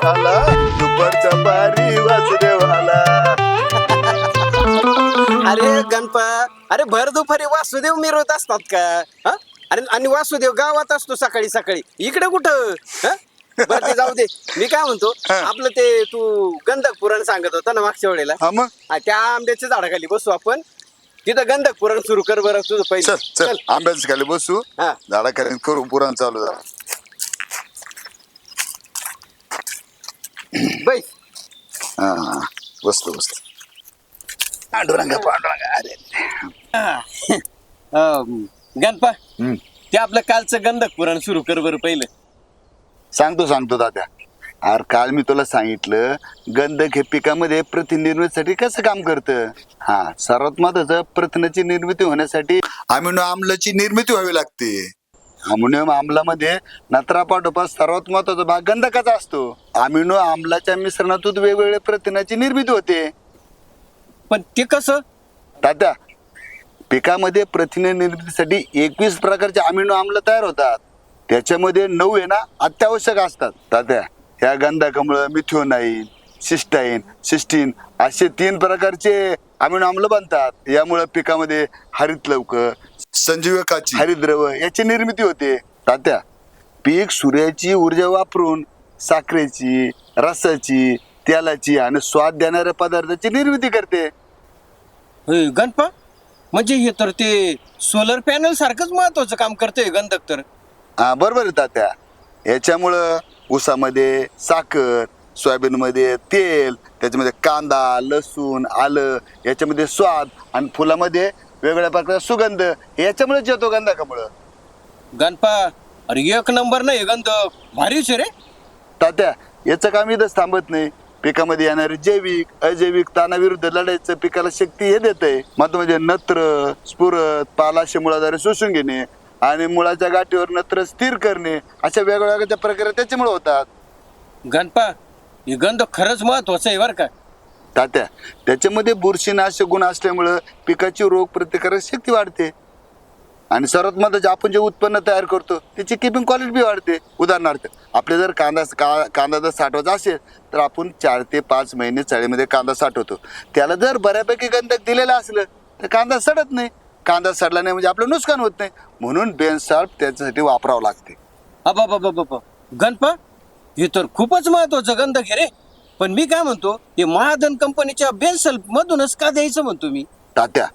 आला दुपारचा बारी वासुदेवाला. अरे गणपा, अरे भर दुपारी वासुदेव मिरवत असतात का? हा? आणि वासुदेव गावात असतो सकाळी सकाळी, इकडे कुठं? हा? बरं ते जाऊ दे. मी काय म्हणतो, आपलं ते तू गंधक पुराण सांगत होता ना मागच्या वेळेला, हा मग त्या आंब्याच्या झाडाखाली बसू आपण, तिथं गंधक पुराण सुरू कर बरं तुझं चल पहिलं. चल आंब्याच्या खाली बसू, हा. झाडाखाली करू पुराण चालू झालं. बैस. हा बसतो बसतो. पांडुरंगा पांडुरंगा. अरे गणपा, हम्म. ते आपलं कालचं गंधक पुराण सुरू कर बरं पहिलं. सांगतो दादा. अरे काल मी तुला सांगितलं गंधक हे पिकामध्ये प्रथिनिर्मितीसाठी कसं काम करतं. हा, सर्वात महत्वाचं प्रथिनाची निर्मिती होण्यासाठी अमिनो आम्लाची निर्मिती व्हावी लागते. अमिनो आम्लामध्ये नत्रापाठोपाठ सर्वात महत्वाचा भाग गंधकाचा असतो. अमिनो आम्लाच्या मिश्रणातून वेगवेगळ्या प्रथिनाची निर्मिती होते. पण ते कसं? तात्या, पिकामध्ये प्रथिने निर्मितीसाठी 21 प्रकारचे अमिनो आम्ल तयार होतात. त्याच्यामध्ये 9 आहे ना अत्यावश्यक असतात. तात्या, ह्या गंधकामुळे मिथ्योनाईन, सिस्टीन असे 3 प्रकारचे अमिनो आम्ल बनतात. यामुळे पिकामध्ये हरित लवकर, संजीवकाची, हरितद्रव याची निर्मिती होते. तात्या, पीक सूर्याची ऊर्जा वापरून साखरेची, रसाची, तेलाची आणि स्वाद देणाऱ्या पदार्थाची निर्मिती करते. गणपा, म्हणजे हे तर ते सोलर पॅनल सारखंच महत्वाचं काम करतोय गंधक तर. हा बरोबर आहे तात्या. याच्यामुळं ऊसामध्ये साखर, सोयाबीनमध्ये तेल, त्याच्यामध्ये कांदा, लसूण, आलं, याच्यामध्ये स्वाद आणि फुलामध्ये वेगवेगळ्या प्रकारचा सुगंध याच्यामुळेच येतो गंधकामुळं. गणपा, अरे एक नंबर नाही गंधक, भारीच आहे रे. तात्या, याचं काम इथंच थांबत नाही. पिकामध्ये येणारे जैविक अजैविक ताणाविरुद्ध लढायचं पिकाला शक्ती हे देतंय. मात्र म्हणजे नत्र, स्फुरत, पालाशे मुळाद्वारे शोषून घेणे आणि मुळाच्या गाठीवर नत्र स्थिर करणे अशा वेगवेगळ्या प्रकारे त्याच्यामुळे होतात. गणपा, हे गंधक खरंच महत्वाचं आहे बरं का. तात्या, त्याच्यामध्ये बुरशीनाशक गुण असल्यामुळं पिकाची रोग प्रतिकारक शक्ती वाढते आणि सर्वात महत्त्वाचे आपण जे उत्पन्न तयार करतो त्याची किपिंग क्वालिटी बी वाढते. उदाहरणार्थ, आपले जर कांदा जर साठवायचा असेल तर आपण 4 ते 5 महिने चाळीमध्ये कांदा साठवतो. त्याला जर बऱ्यापैकी गंधक दिलेलं असलं तर कांदा सडत नाही. कांदा सडला नाही म्हणजे आपलं नुकसान होत नाही. म्हणून बेनसाल्फ त्याच्यासाठी वापरावं लागते. अबाबाबाबा, गणपा, हे तर खूपच महत्वाचं गंधक आहे रे. पण मी काय म्हणतो, हे महाधन कंपनीच्या बेन्सल्फ मधूनच का द्यायचं म्हणतो मी? तात्या,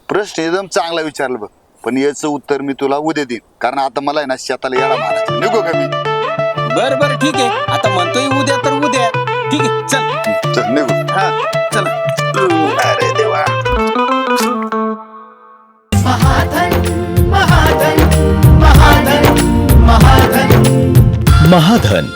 प्रश्न एकदम चांगला विचारला बघ, पण याचं उत्तर मी तुला उद्या देईन. कारण आता मला आहे ना शेताला येडा मारायचा. निघू का मी? बरं ठीक आहे, आता म्हणतोय उद्या तर उद्या. ठीक आहे, चल चल निघू. हा चला. अरे देवा. महाधन